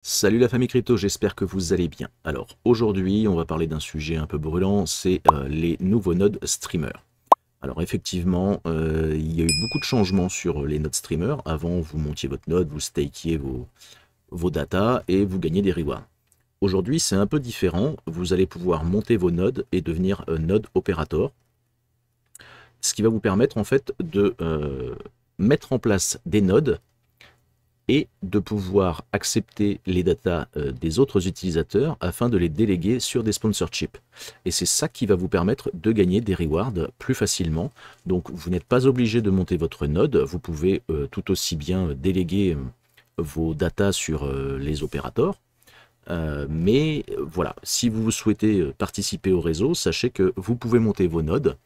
Salut la famille crypto, j'espère que vous allez bien. Alors aujourd'hui, on va parler d'un sujet un peu brûlant, c'est les nouveaux nodes streamers. Alors effectivement, il y a eu beaucoup de changements sur les nodes streamers. Avant, vous montiez votre node, vous stakiez vos datas et vous gagnez des rewards. Aujourd'hui, c'est un peu différent. Vous allez pouvoir monter vos nodes et devenir node opérator, ce qui va vous permettre en fait de mettre en place des nodes et de pouvoir accepter les datas des autres utilisateurs afin de les déléguer sur des sponsorships. Et c'est ça qui va vous permettre de gagner des rewards plus facilement. Donc vous n'êtes pas obligé de monter votre node, vous pouvez tout aussi bien déléguer vos datas sur les opérateurs. Mais voilà, si vous souhaitez participer au réseau, sachez que vous pouvez monter vos nodes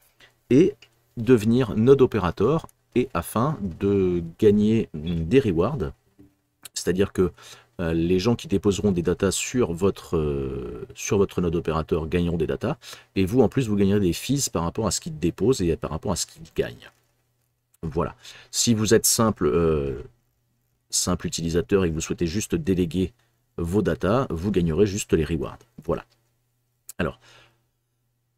et devenir node opérateur et afin de gagner des rewards. C'est-à-dire que les gens qui déposeront des datas sur votre node opérateur gagneront des datas, et vous en plus vous gagnerez des fees par rapport à ce qu'ils déposent et par rapport à ce qu'ils gagnent. Voilà. Si vous êtes simple utilisateur et que vous souhaitez juste déléguer vos datas, vous gagnerez juste les rewards. Voilà. Alors,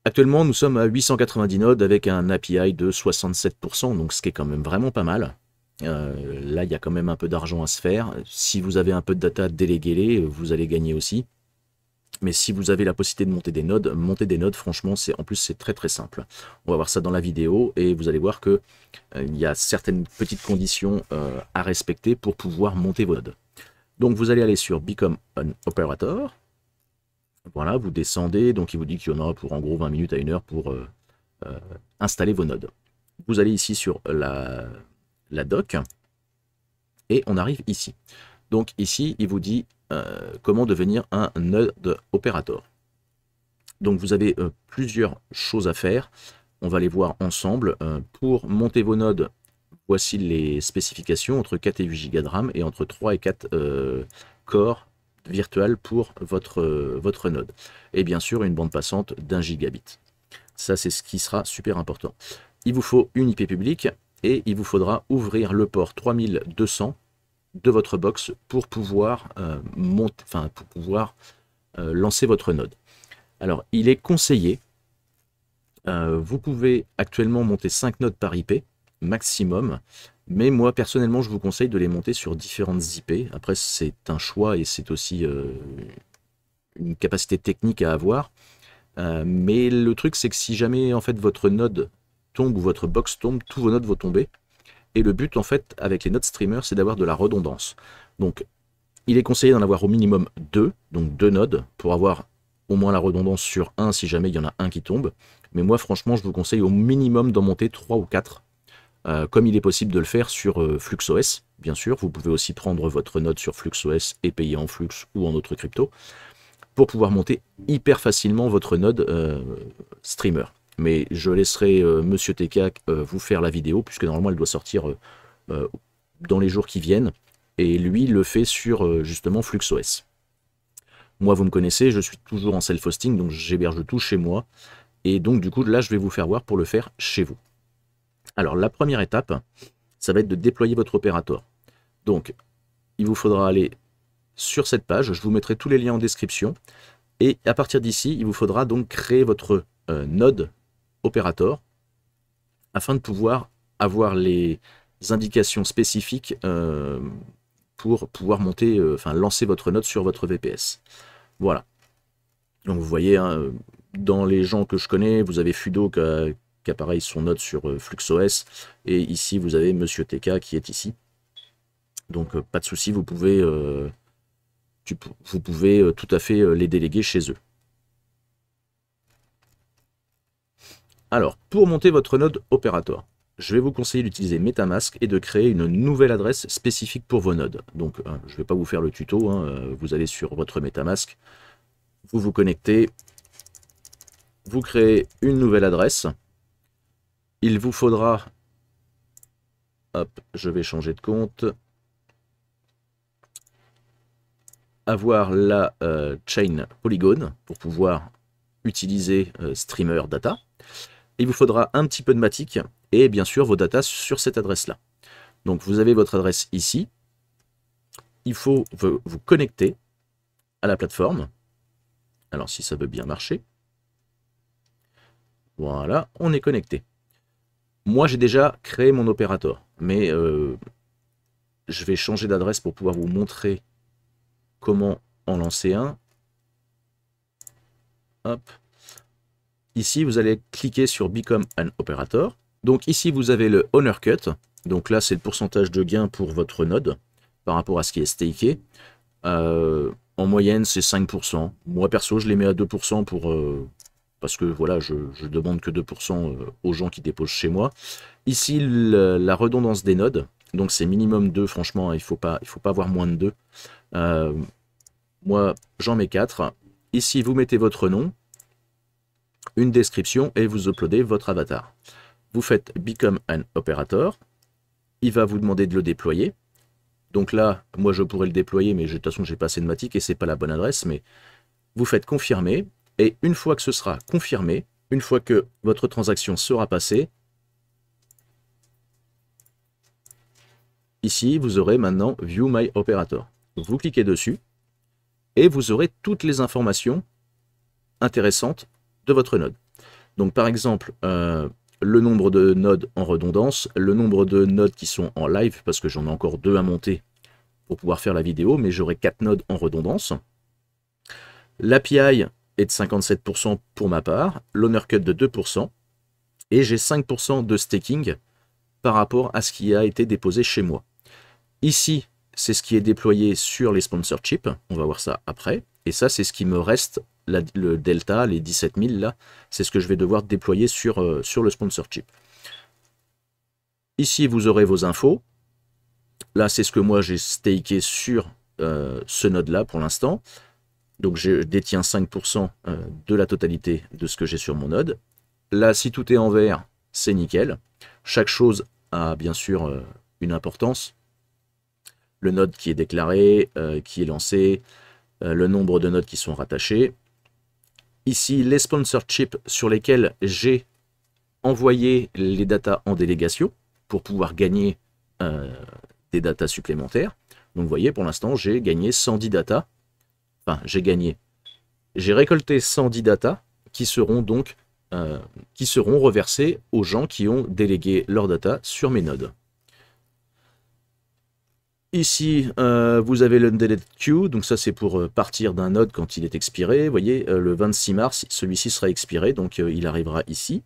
actuellement nous sommes à 890 nodes avec un API de 67%, donc ce qui est quand même vraiment pas mal. Là, il y a quand même un peu d'argent à se faire. Si vous avez un peu de data, déléguez-les, vous allez gagner aussi. Mais si vous avez la possibilité de monter des nodes, franchement, en plus c'est très très simple. On va voir ça dans la vidéo et vous allez voir que il y a certaines petites conditions à respecter pour pouvoir monter vos nodes. Donc vous allez aller sur Become an Operator. Voilà, vous descendez, donc il vous dit qu'il y en aura pour en gros 20 minutes à 1 heure pour installer vos nodes. Vous allez ici sur la doc et on arrive ici. Donc ici, il vous dit comment devenir un node opérateur. Donc vous avez plusieurs choses à faire. On va les voir ensemble. Pour monter vos nodes, voici les spécifications entre 4 et 8 Go de RAM et entre 3 et 4 corps virtuels pour votre node. Et bien sûr, une bande passante d'1 gigabit. Ça, c'est ce qui sera super important. Il vous faut une IP publique et il vous faudra ouvrir le port 3200 de votre box pour pouvoir lancer votre node. Alors, il est conseillé, vous pouvez actuellement monter 5 nodes par IP maximum, mais moi personnellement je vous conseille de les monter sur différentes IP. Après c'est un choix et c'est aussi une capacité technique à avoir. Mais le truc c'est que si jamais en fait votre node tombe ou votre box tombe, tous vos nodes vont tomber. Et le but en fait avec les nodes streamers c'est d'avoir de la redondance. Donc il est conseillé d'en avoir au minimum 2, donc 2 nodes, pour avoir au moins la redondance sur un si jamais il y en a un qui tombe. Mais moi franchement je vous conseille au minimum d'en monter 3 ou 4. Comme il est possible de le faire sur FluxOS, bien sûr. Vous pouvez aussi prendre votre node sur FluxOS et payer en Flux ou en autre crypto pour pouvoir monter hyper facilement votre node streamer. Mais je laisserai Monsieur TK vous faire la vidéo, puisque normalement elle doit sortir dans les jours qui viennent. Et lui le fait sur justement FluxOS. Moi, vous me connaissez, je suis toujours en self-hosting, donc j'héberge tout chez moi. Et donc, du coup, là, je vais vous faire voir pour le faire chez vous. Alors, la première étape, ça va être de déployer votre opérateur. Donc, il vous faudra aller sur cette page. Je vous mettrai tous les liens en description. Et à partir d'ici, il vous faudra donc créer votre node opérateur afin de pouvoir avoir les indications spécifiques pour pouvoir monter, lancer votre node sur votre VPS. Voilà. Donc vous voyez, hein, dans les gens que je connais, vous avez Fudo qui a pareil son node sur FluxOS, et ici vous avez Monsieur TK qui est ici. Donc pas de souci, vous pouvez tout à fait les déléguer chez eux. Alors, pour monter votre node opérateur, je vais vous conseiller d'utiliser MetaMask et de créer une nouvelle adresse spécifique pour vos nodes. Donc, je ne vais pas vous faire le tuto, hein, vous allez sur votre MetaMask, vous vous connectez, vous créez une nouvelle adresse. Il vous faudra, hop, je vais changer de compte, avoir la chain Polygon pour pouvoir utiliser Streamer Data. Il vous faudra un petit peu de Matic et bien sûr vos datas sur cette adresse-là. Donc vous avez votre adresse ici. Il faut vous connecter à la plateforme. Alors si ça veut bien marcher. Voilà, on est connecté. Moi j'ai déjà créé mon opérateur, mais je vais changer d'adresse pour pouvoir vous montrer comment en lancer un. Hop. Ici, vous allez cliquer sur Become an Operator. Donc ici, vous avez le Owner Cut. Donc là, c'est le pourcentage de gain pour votre node par rapport à ce qui est staké. En moyenne, c'est 5%. Moi, perso, je les mets à 2% parce que voilà, je demande que 2% aux gens qui déposent chez moi. Ici, la redondance des nodes. Donc c'est minimum 2, franchement, il faut pas avoir moins de 2. Moi, j'en mets 4. Ici, vous mettez votre nom, une description et vous uploadez votre avatar. Vous faites Become an Operator. Il va vous demander de le déployer. Donc là, moi, je pourrais le déployer, mais de toute façon, j'ai pas assez de matic et c'est pas la bonne adresse. Mais vous faites confirmer. Et une fois que ce sera confirmé, une fois que votre transaction sera passée, ici, vous aurez maintenant View My Operator. Vous cliquez dessus et vous aurez toutes les informations intéressantes de votre node. Donc par exemple, le nombre de nodes en redondance, le nombre de nodes qui sont en live, parce que j'en ai encore 2 à monter pour pouvoir faire la vidéo, mais j'aurai 4 nodes en redondance. L'API est de 57% pour ma part, l'owner cut de 2%, et j'ai 5% de staking par rapport à ce qui a été déposé chez moi. Ici, c'est ce qui est déployé sur les sponsorships, on va voir ça après, et ça c'est ce qui me reste, le delta, les 17 000 là, c'est ce que je vais devoir déployer sur le sponsorship. Ici vous aurez vos infos, là c'est ce que moi j'ai staké sur ce node là pour l'instant, donc je détiens 5% de la totalité de ce que j'ai sur mon node. Là si tout est en vert, c'est nickel, chaque chose a bien sûr une importance. Le node qui est déclaré, qui est lancé, le nombre de nodes qui sont rattachés. Ici, les sponsorships sur lesquels j'ai envoyé les datas en délégation pour pouvoir gagner des datas supplémentaires. Donc vous voyez, pour l'instant, j'ai gagné 110 datas. Enfin, j'ai récolté 110 datas qui seront donc reversées aux gens qui ont délégué leurs datas sur mes nodes. Ici, vous avez l'Undead Queue, donc ça c'est pour partir d'un node quand il est expiré. Vous voyez, le 26 mars, celui-ci sera expiré, donc il arrivera ici.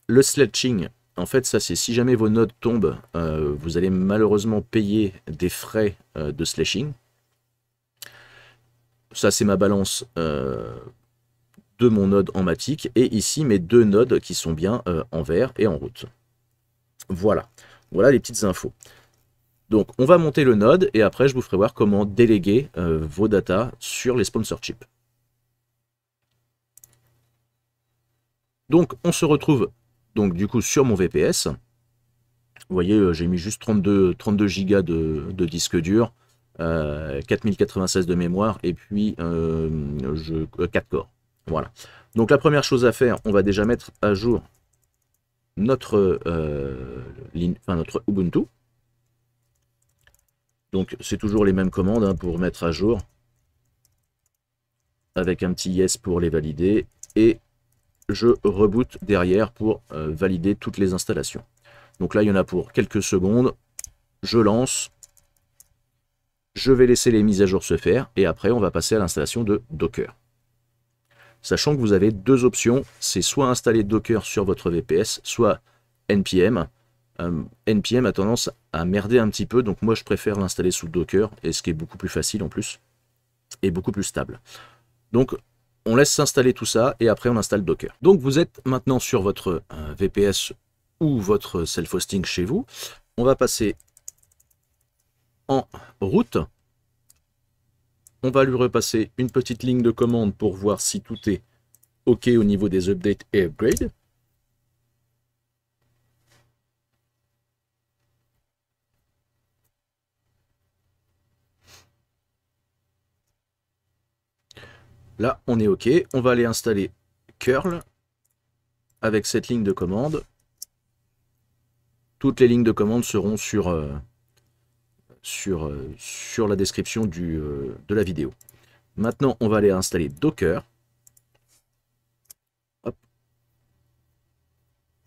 Le sledging, en fait, ça c'est si jamais vos nodes tombent, vous allez malheureusement payer des frais de slashing. Ça c'est ma balance de mon node en matic, et ici mes 2 nodes qui sont bien en vert et en route. Voilà, voilà les petites infos. Donc, on va monter le node et après, je vous ferai voir comment déléguer vos datas sur les sponsorships. Donc, on se retrouve donc du coup sur mon VPS. Vous voyez, j'ai mis juste 32 Go de disque dur, 4096 de mémoire et puis 4 corps. Voilà. Donc, la première chose à faire, on va déjà mettre à jour notre Ubuntu. Donc c'est toujours les mêmes commandes hein, pour mettre à jour, avec un petit yes pour les valider, et je reboot derrière pour valider toutes les installations. Donc là il y en a pour quelques secondes, je lance, je vais laisser les mises à jour se faire, et après on va passer à l'installation de Docker. Sachant que vous avez 2 options, c'est soit installer Docker sur votre VPS, soit NPM. NPM a tendance à merder un petit peu, donc moi je préfère l'installer sous Docker, et ce qui est beaucoup plus facile en plus, et beaucoup plus stable. Donc on laisse s'installer tout ça, et après on installe Docker. Donc vous êtes maintenant sur votre VPS ou votre self-hosting chez vous. On va passer en route. On va lui repasser une petite ligne de commande pour voir si tout est OK au niveau des updates et upgrades. Là, on est OK. On va aller installer curl avec cette ligne de commande. Toutes les lignes de commande seront sur la description de la vidéo. Maintenant, on va aller installer Docker. Hop.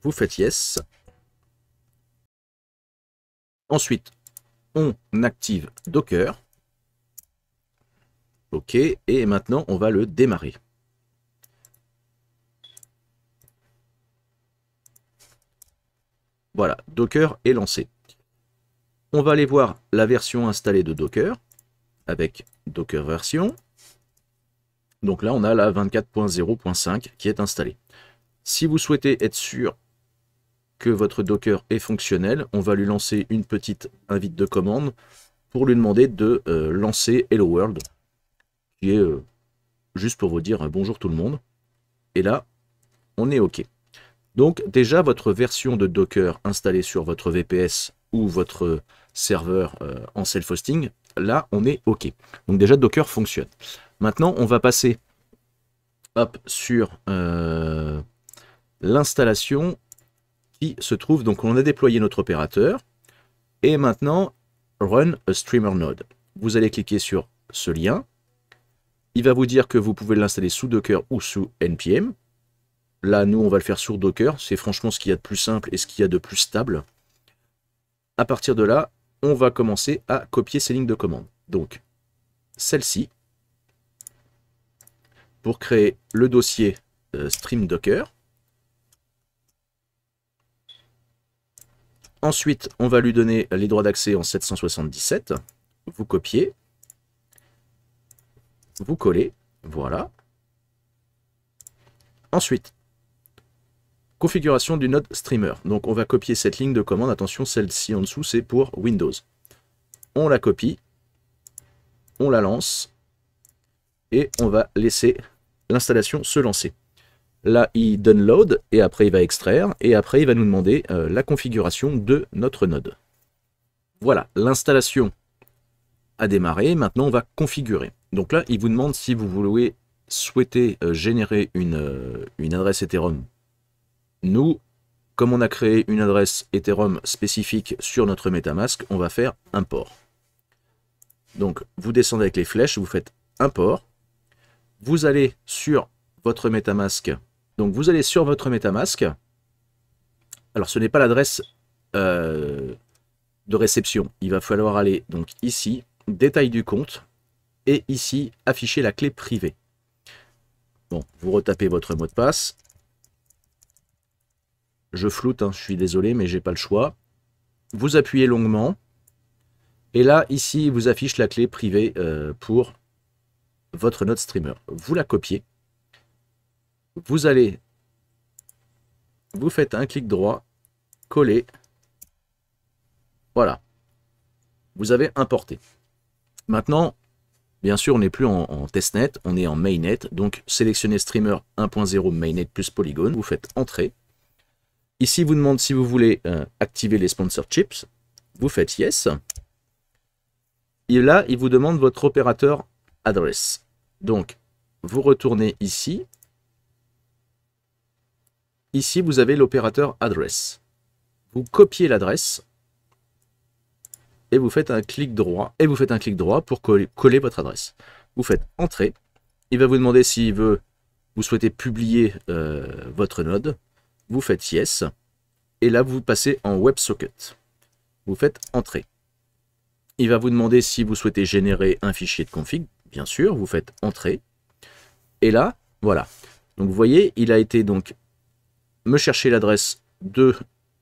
Vous faites Yes. Ensuite, on active Docker. OK. Et maintenant, on va le démarrer. Voilà, Docker est lancé. On va aller voir la version installée de Docker avec Docker version. Donc là, on a la 24.0.5 qui est installée. Si vous souhaitez être sûr que votre Docker est fonctionnel, on va lui lancer une petite invite de commande pour lui demander de lancer Hello World, qui est juste pour vous dire bonjour tout le monde. Et là, on est OK. Donc déjà, votre version de Docker installée sur votre VPS ou votre serveur en self-hosting, là, on est OK. Donc déjà, Docker fonctionne. Maintenant, on va passer hop, sur l'installation qui se trouve. Donc on a déployé notre opérateur. Et maintenant, Run a Streamer Node. Vous allez cliquer sur ce lien. Il va vous dire que vous pouvez l'installer sous Docker ou sous NPM. Là, nous, on va le faire sur Docker. C'est franchement ce qu'il y a de plus simple et ce qu'il y a de plus stable. À partir de là, on va commencer à copier ces lignes de commande. Donc, celle-ci, pour créer le dossier Stream Docker. Ensuite, on va lui donner les droits d'accès en 777. Vous copiez. Vous collez. Voilà. Ensuite, configuration du node streamer. Donc on va copier cette ligne de commande. Attention, celle-ci en dessous, c'est pour Windows. On la copie. On la lance. Et on va laisser l'installation se lancer. Là, il download et après il va extraire. Et après, il va nous demander la configuration de notre node. Voilà, l'installation a démarré. Maintenant, on va configurer. Donc là, il vous demande si vous souhaitez générer une adresse Ethereum. Nous, comme on a créé une adresse Ethereum spécifique sur notre MetaMask, on va faire import. Donc, vous descendez avec les flèches, vous faites import. Vous allez sur votre MetaMask. Donc, vous allez sur votre MetaMask. Alors, ce n'est pas l'adresse de réception. Il va falloir aller donc ici, détail du compte, et ici, afficher la clé privée. Bon, vous retapez votre mot de passe. Je floute, hein, je suis désolé, mais j'ai pas le choix. Vous appuyez longuement. Et là, ici, il vous affiche la clé privée pour votre node streamer. Vous la copiez. Vous allez, vous faites un clic droit, coller. Voilà. Vous avez importé. Maintenant, bien sûr, on n'est plus en testnet, on est en mainnet. Donc, sélectionnez streamer 1.0 mainnet plus Polygon. Vous faites entrer. Ici, il vous demande si vous voulez activer les sponsor chips. Vous faites yes. Et là, il vous demande votre opérateur adresse. Donc, vous retournez ici. Ici, vous avez l'opérateur adresse. Vous copiez l'adresse et vous faites un clic droit. Et vous faites un clic droit pour coller votre adresse. Vous faites entrer. Il va vous demander si vous souhaitez publier votre node. Vous faites yes. Et là, vous passez en WebSocket. Vous faites entrer. Il va vous demander si vous souhaitez générer un fichier de config. Bien sûr, vous faites entrer. Et là, voilà. Donc, vous voyez, il a été donc me chercher l'adresse de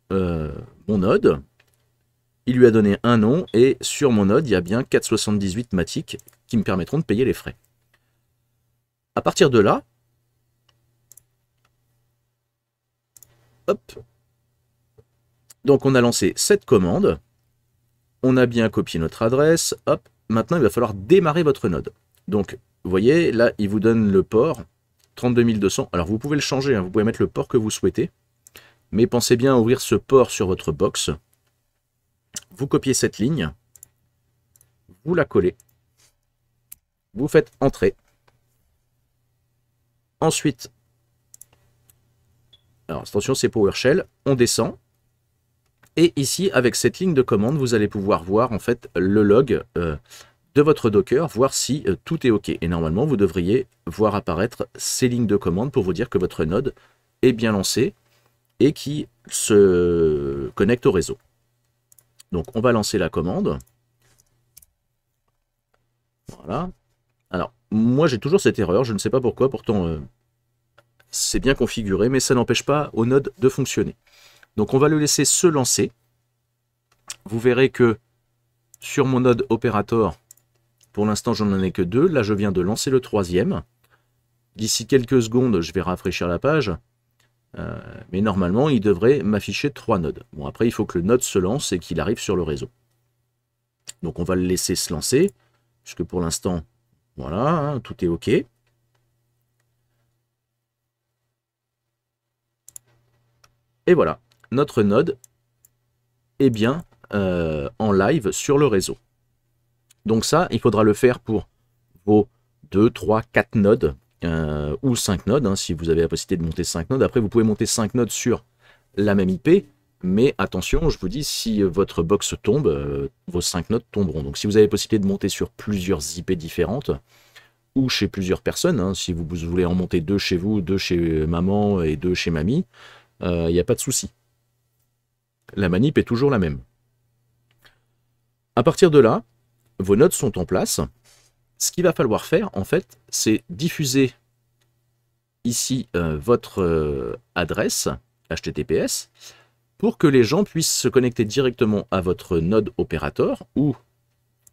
mon node. Il lui a donné un nom. Et sur mon node, il y a bien 478 Matic qui me permettront de payer les frais. À partir de là, hop. Donc, on a lancé cette commande. On a bien copié notre adresse. Hop. Maintenant, il va falloir démarrer votre node. Donc, vous voyez, là, il vous donne le port 32200. Alors, vous pouvez le changer. Hein, vous pouvez mettre le port que vous souhaitez. Mais pensez bien à ouvrir ce port sur votre box. Vous copiez cette ligne. Vous la collez. Vous faites entrer. Ensuite, alors attention, c'est PowerShell. On descend. Et ici, avec cette ligne de commande, vous allez pouvoir voir en fait le log de votre Docker, voir si tout est OK. Et normalement, vous devriez voir apparaître ces lignes de commande pour vous dire que votre node est bien lancé et qui se connecte au réseau. Donc, on va lancer la commande. Voilà. Alors, moi, j'ai toujours cette erreur, je ne sais pas pourquoi, pourtant, c'est bien configuré, mais ça n'empêche pas au node de fonctionner. Donc, on va le laisser se lancer. Vous verrez que sur mon node opérateur, pour l'instant, j'en ai que 2. Là, je viens de lancer le 3e. D'ici quelques secondes, je vais rafraîchir la page. Mais normalement, il devrait m'afficher 3 nodes. Bon, après, il faut que le node se lance et qu'il arrive sur le réseau. Donc, on va le laisser se lancer, puisque pour l'instant, voilà, hein, tout est OK. Et voilà, notre node est bien en live sur le réseau. Donc ça, il faudra le faire pour vos 2, 3, 4 nodes, ou 5 nodes, hein, si vous avez la possibilité de monter 5 nodes. Après, vous pouvez monter 5 nodes sur la même IP, mais attention, je vous dis, si votre box tombe, vos 5 nodes tomberont. Donc si vous avez la possibilité de monter sur plusieurs IP différentes, ou chez plusieurs personnes, hein, si vous voulez en monter 2 chez vous, 2 chez maman et 2 chez mamie, il n'y a pas de souci. La manip est toujours la même. À partir de là, vos nodes sont en place. Ce qu'il va falloir faire, en fait, c'est diffuser ici votre adresse HTTPS pour que les gens puissent se connecter directement à votre node opérateur ou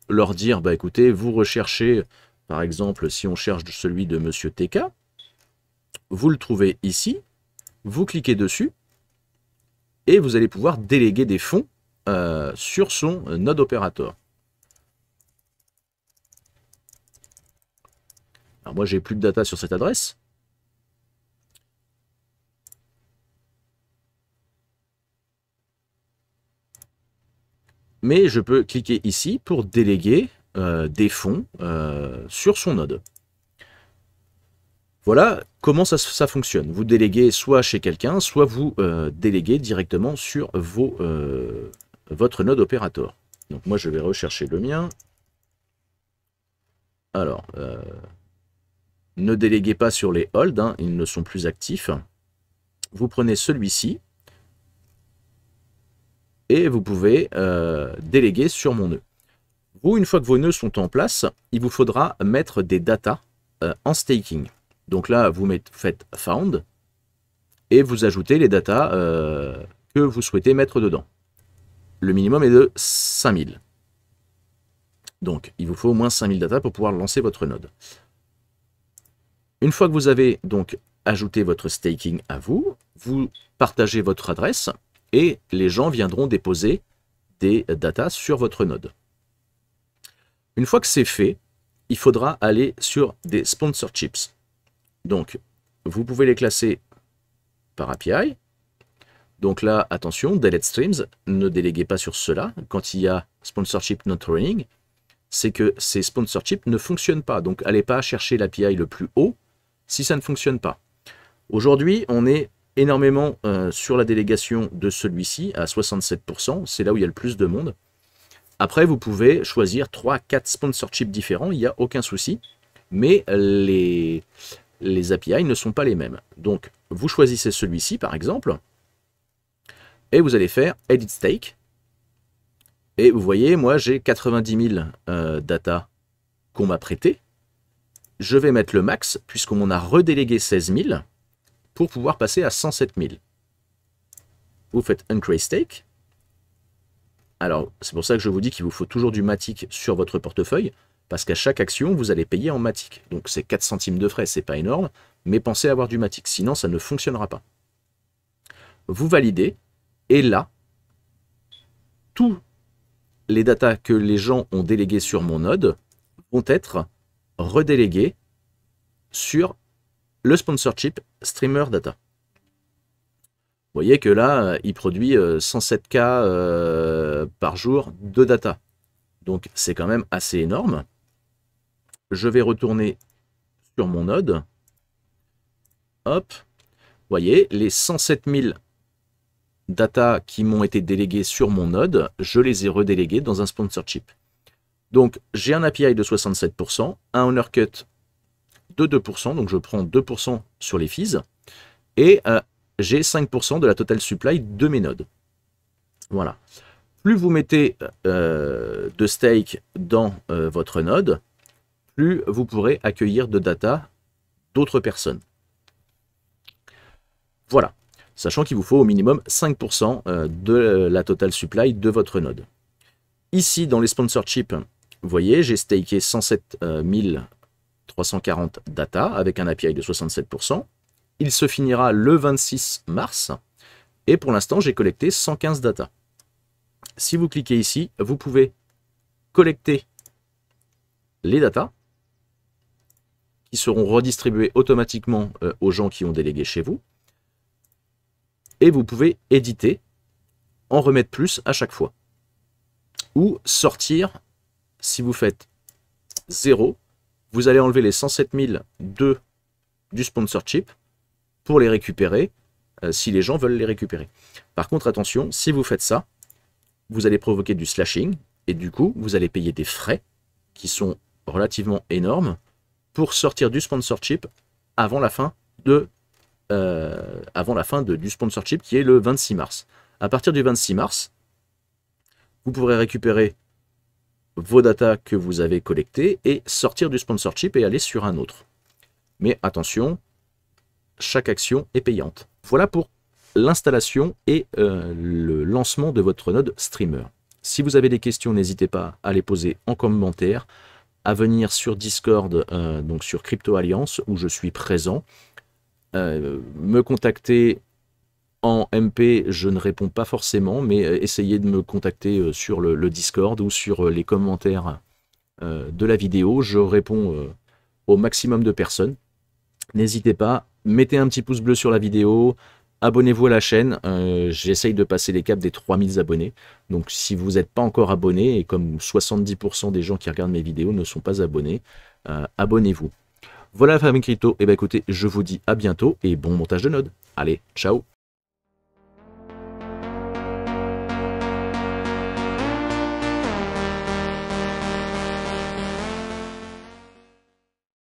leur dire, bah écoutez, vous recherchez, par exemple, si on cherche celui de Monsieur TK, vous le trouvez ici, vous cliquez dessus et vous allez pouvoir déléguer des fonds sur son node opérateur. Alors moi, j'ai plus de data sur cette adresse. Mais je peux cliquer ici pour déléguer des fonds sur son node. Voilà comment ça fonctionne. Vous déléguez soit chez quelqu'un, soit vous déléguez directement sur votre node opérateur. Donc moi, je vais rechercher le mien. Alors, ne déléguez pas sur les holds, hein, ils ne sont plus actifs. Vous prenez celui-ci et vous pouvez déléguer sur mon nœud. Vous, une fois que vos nœuds sont en place, il vous faudra mettre des datas en staking. Donc là, vous faites found et vous ajoutez les datas que vous souhaitez mettre dedans. Le minimum est de 5000. Donc, il vous faut au moins 5000 datas pour pouvoir lancer votre node. Une fois que vous avez donc ajouté votre staking à vous, vous partagez votre adresse et les gens viendront déposer des datas sur votre node. Une fois que c'est fait, il faudra aller sur des sponsorships. Donc, vous pouvez les classer par API. Donc là, attention, delete streams, ne déléguez pas sur cela. Quand il y a sponsorship not running, c'est que ces sponsorships ne fonctionnent pas. Donc, allez pas chercher l'API le plus haut si ça ne fonctionne pas. Aujourd'hui, on est énormément sur la délégation de celui-ci à 67%. C'est là où il y a le plus de monde. Après, vous pouvez choisir 3-4 sponsorships différents, il n'y a aucun souci. Mais les API ne sont pas les mêmes. Donc, vous choisissez celui-ci, par exemple, et vous allez faire Edit Stake. Et vous voyez, moi, j'ai 90 000 data qu'on m'a prêté. Je vais mettre le max, puisqu'on m'en a redélégué 16 000, pour pouvoir passer à 107 000. Vous faites Uncreate Stake. Alors, c'est pour ça que je vous dis qu'il vous faut toujours du Matic sur votre portefeuille, parce qu'à chaque action, vous allez payer en Matic. Donc, c'est 4 centimes de frais, c'est pas énorme, mais pensez à avoir du Matic, sinon ça ne fonctionnera pas. Vous validez, et là, tous les datas que les gens ont délégués sur mon node vont être redélégués sur le sponsorship Streamer Data. Vous voyez que là, il produit 107K par jour de data. Donc, c'est quand même assez énorme. Je vais retourner sur mon node. Hop. Vous voyez, les 107 000 data qui m'ont été déléguées sur mon node, je les ai redéléguées dans un sponsorship. Donc j'ai un API de 67%, un honor cut de 2%, donc je prends 2% sur les fees, et j'ai 5% de la total supply de mes nodes. Voilà. Plus vous mettez de stake dans votre node, plus vous pourrez accueillir de data d'autres personnes. Voilà. Sachant qu'il vous faut au minimum 5% de la total supply de votre node. Ici, dans les sponsorships, vous voyez, j'ai staké 107 340 data avec un API de 67%. Il se finira le 26 mars. Et pour l'instant, j'ai collecté 115 data. Si vous cliquez ici, vous pouvez collecter les data qui seront redistribuées automatiquement aux gens qui ont délégué chez vous. Et vous pouvez éditer, en remettre plus à chaque fois. Ou sortir, si vous faites 0, vous allez enlever les 107 002 du sponsorship pour les récupérer, si les gens veulent les récupérer. Par contre, attention, si vous faites ça, vous allez provoquer du slashing, et du coup, vous allez payer des frais qui sont relativement énormes pour sortir du sponsorship avant la fin du sponsorship qui est le 26 mars. À partir du 26 mars, vous pourrez récupérer vos datas que vous avez collectées et sortir du sponsorship et aller sur un autre. Mais attention, chaque action est payante. Voilà pour l'installation et le lancement de votre node streamer. Si vous avez des questions, n'hésitez pas à les poser en commentaire, à venir sur Discord, donc sur Crypto Alliance, où je suis présent. Me contacter en MP, je ne réponds pas forcément, mais essayez de me contacter sur le Discord ou sur les commentaires de la vidéo. Je réponds au maximum de personnes. N'hésitez pas, mettez un petit pouce bleu sur la vidéo, abonnez-vous à la chaîne. J'essaye de passer les caps des 3000 abonnés. Donc si vous n'êtes pas encore abonné, et comme 70% des gens qui regardent mes vidéos ne sont pas abonnés, abonnez-vous. Voilà la famille crypto, et bien écoutez, je vous dis à bientôt et bon montage de node. Allez, ciao!